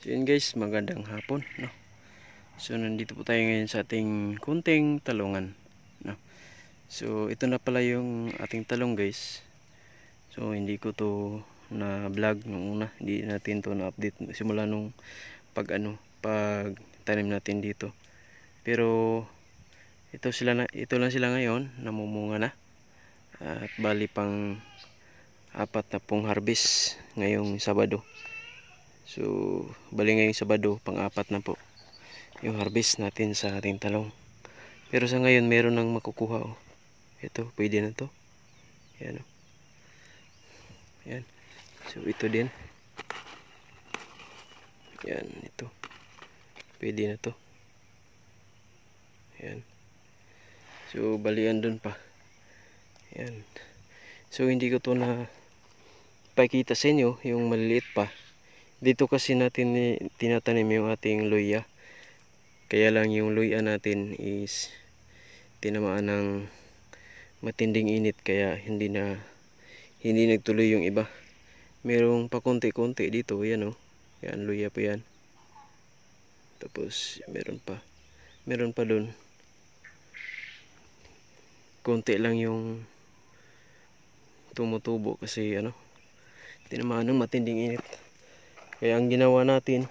So yun guys, magandang hapon, no? So nandito po tayo ngayon sa ating kunting talungan, no? So ito na pala yung ating talong guys. So hindi ko to na vlog nung una, hindi natin to na update simula nung pag tanim natin dito. Pero ito lang sila ngayon, namumunga na. At bali pang apat na pong harvest ngayong Sabado. So bali ngayong Sabado pang-apat na po yung harvest natin sa ating talong. Pero sa ngayon meron nang makukuha, oh. Ito, pwede na to. Yan, oh. Yan. So ito din. Yan, ito. Pwede na to. Yan. So balian dun pa. Yan. So hindi ko to na pakita sa inyo yung maliliit pa. Dito kasi natin tinatanim yung ating luya. Kaya lang yung luya natin is tinamaan ng matinding init, kaya hindi nagtuloy yung iba. Merong pa konti-konti dito, yan oh. Yan, luya pa yan. Tapos meron pa dun. Konti lang yung tumutubo kasi tinamaan ng matinding init. Kaya ang ginawa natin,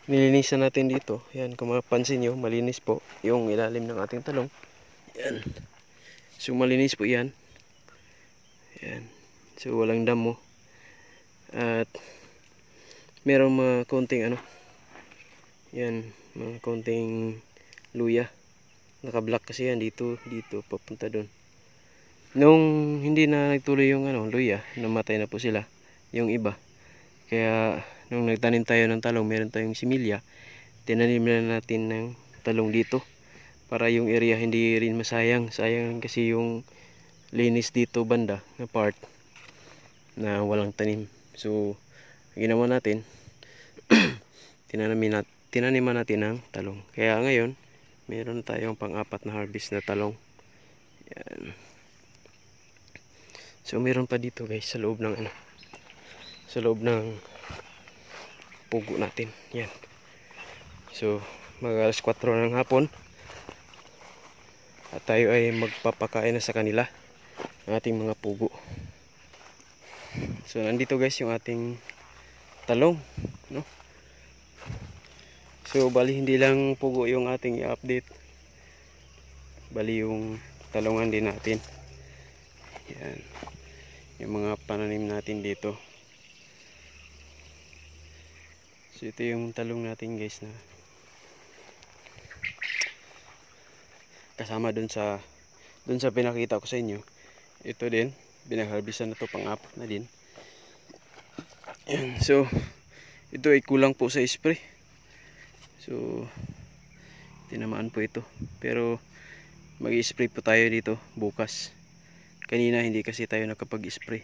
nilinisan natin dito. Yan, kung mapapansin nyo, malinis po yung ilalim ng ating talong. Yan. So malinis po yan. Yan. So walang damo. At merong mga konting yan, mga konting luya. Naka-block kasi yan dito papunta doon. Nung hindi na nagtuloy yung luya, namatay na po sila yung iba. Kaya nung nagtanim tayo ng talong, meron tayong similya, tinanim na natin ng talong dito para yung area hindi rin masayang. Sayang kasi yung linis dito banda na part na walang tanim. So ginawa natin tinaniman natin ng talong. Kaya ngayon meron tayong pang-apat na harvest na talong. Yan. So meron pa dito guys sa loob ng pugo natin. Yan. So mag alas 4 ng hapon at tayo ay magpapakain na sa kanila ng ating mga pugo. So nandito guys yung ating talong, no? So bali hindi lang pugo yung ating i-update, bali yung talungan din natin. Yan, yung mga pananim natin dito. So ito yung talong natin guys na kasama dun sa pinakita ko sa inyo. Ito din, binaharbisan na to, pang-apat na din. Yan. So ito ay kulang po sa spray. So tinamaan po ito. Pero mag-i-spray po tayo dito bukas. Kanina hindi kasi tayo nakapag-spray.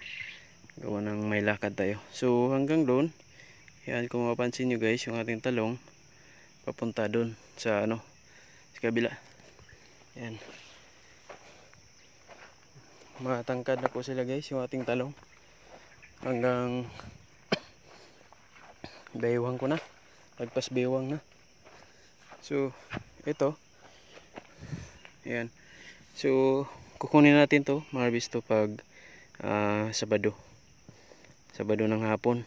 Gawa ng may lakad tayo. So hanggang doon. Yan, kung mapansin nyo guys, yung ating talong papunta doon sa sa kabila. Yan. Matangkad na po sila guys, yung ating talong. Hanggang baywang ko na. Lagpas baywang na. So ito. Yan. So kukunin natin to, ma-harvest to pag Sabado ng hapon.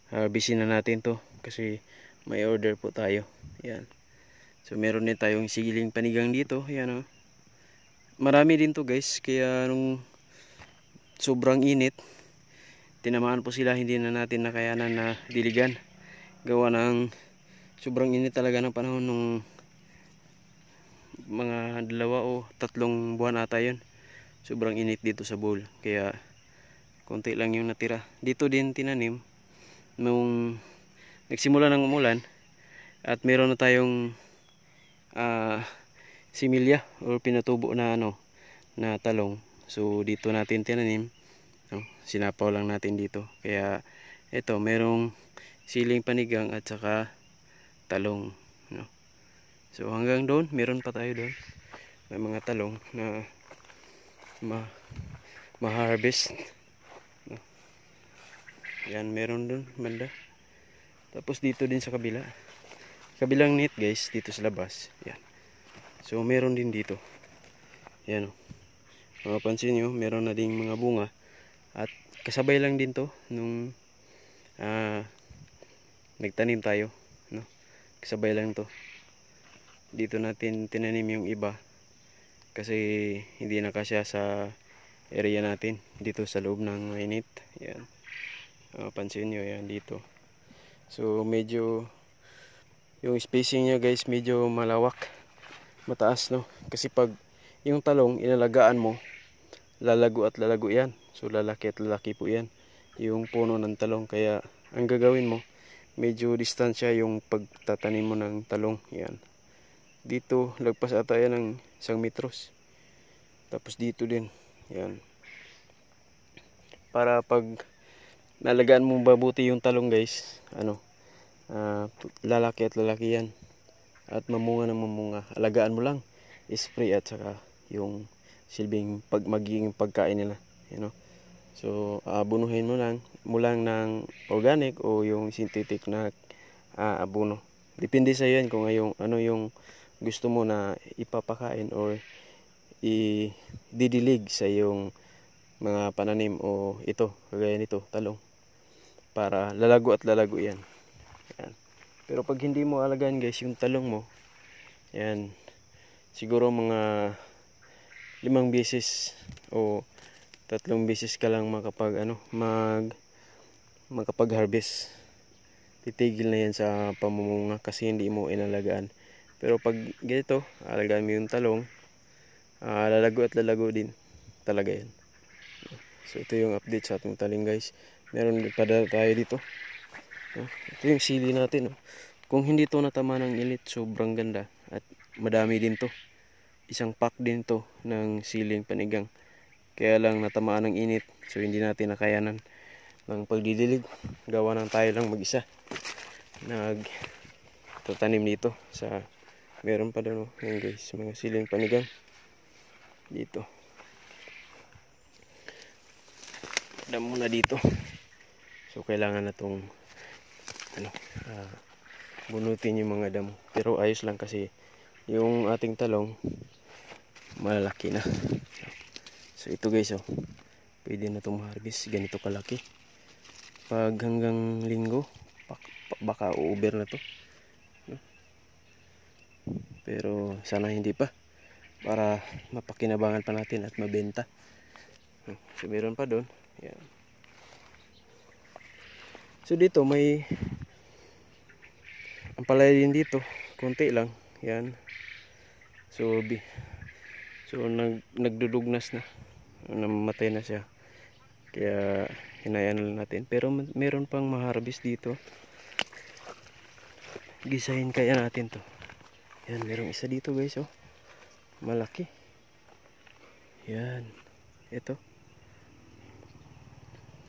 Harvestin na natin to kasi may order po tayo. Yan. So meron din tayong sigiling panigang dito. Yan, oh. Marami din to guys, kaya nung sobrang init, tinamaan po sila, hindi na natin nakayanan na diligan. Gawa ng sobrang init talaga ng panahon nung mga 2 o 3 buwan ata yun. Sobrang init dito sa bowl, kaya konti lang yung natira. Dito din tinanim nung nagsimula ng umulan at meron na tayong similya o pinatubo na na talong. So dito natin tinanim, sinapaw lang natin dito. Kaya ito, merong siling panigang at saka talong, no? So hanggang doon, meron pa tayo doon. May mga talong na ma-harvest. Yan, meron doon banda. Tapos dito din sa kabila. Kabilang net guys, dito sa labas. Yan. So meron din dito. Yan o. Mapapansin nyo, meron na ding mga bunga. At kasabay lang din to nung nagtanim tayo. No? Kasabay lang to. Dito natin tinanim yung iba. Kasi hindi na kasya sa area natin. Dito sa loob ng init. Yan. Mapapansin nyo yan dito. So medyo yung spacing niya guys medyo malawak, mataas no, kasi pag yung talong inalagaan mo, lalago at lalago yan. So lalaki at lalaki po yan yung puno ng talong. Kaya ang gagawin mo, medyo distansya yung pagtatanim mo ng talong. Yan, dito lagpas ata yan ng 1 metros. Tapos dito din yan, para pag nalagaan mo mabuti yung talong guys, lalaki at lalaki yan at mamunga ng mamunga. Alagaan mo lang, spray at saka yung silbing magiging pagkain nila, you know? So abunuhin mo lang ng organic o yung synthetic na abono. Depende sa yan kung ano yung gusto mo na ipapakain or didilig sa yung mga pananim, o ito kagaya nito talong, para lalago at lalago yan. Yan. Pero pag hindi mo alagaan guys yung talong mo, yan, siguro mga 5 beses o 3 beses ka lang makapag-harvest. Titigil na yan sa pamumunga kasi hindi mo inalagaan. Pero pag ganito, alagaan mo yung talong, lalago at lalago din talaga yan. So ito yung update sa ating taling guys. Meron pa tayo dito. Ito yung sili natin. Kung hindi to natama ng init, sobrang ganda. At madami din to. Isang pack din to ng siling panigang. Kaya lang natamaan ng init. So hindi natin nakayanan ng pagdidilig. Gawa ng tayo lang mag-isa. Nagtatanim dito. Meron pa doon. Yan guys, mga siling panigang. Dito. Damo na dito. So kailangan na itong bunutin yung mga damo. Pero ayos lang kasi yung ating talong malalaki na. So ito guys, pwede na itong harvest. Ganito kalaki. Pag hanggang linggo, baka uber na to. Pero sana hindi pa, para mapakinabangan pa natin at mabenta. So meron pa doon. Yan. So dito may ampalaya din dito, konti lang. Yan. So nagdudugnas na. Namatay na siya. Kaya hinayaan lang natin. Pero meron pang ma-harvest dito. Gisahin kaya natin to. Yan, merong isa dito guys, malaki. Yan. Ito.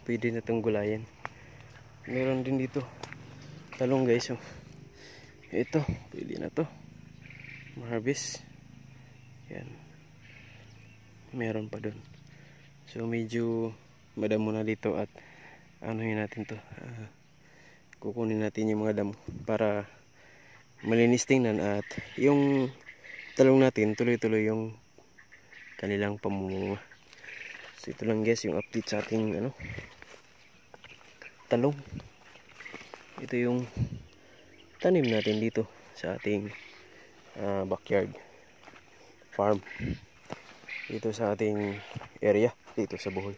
Pwede na itong gulayan. Meron din dito talong guys, ito pwede na to ma-harvest. Yan, meron pa dun. So medyo madamo na dito at anuhin natin to, kukunin natin yung mga damo para malinis tingnan at yung talong natin tuloy-tuloy yung kanilang pamumunga. So ito lang guys yung update sa ating talong. Ito yung tanim natin dito sa ating backyard farm dito sa ating area dito sa Bohol.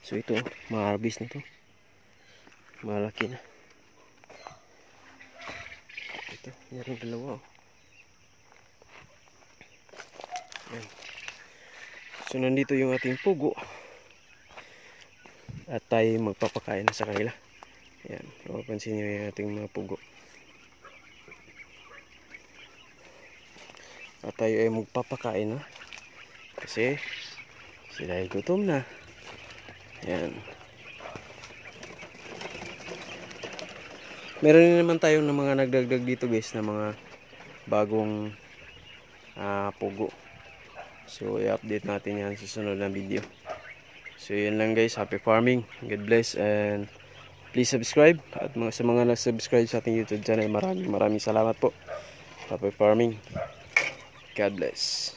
So ito, ma-harvest na to, malaki na. Ito, meron dalawa. Yan. So nandito yung ating pugo at tayo magpapakain na sa kanila. Yan, mapapansin nyo yung ating mga pugo. At tayo ay magpapakain na kasi sila ay gutom na. Yan. Meron din naman tayong mga nagdagdag dito guys na mga bagong pugo. So i-update natin yan sa sunod na video. So yun lang guys, happy farming, God bless and please subscribe. At sa mga nag-subscribe sa ating YouTube channel, maraming salamat po. Papoy Farming. God bless.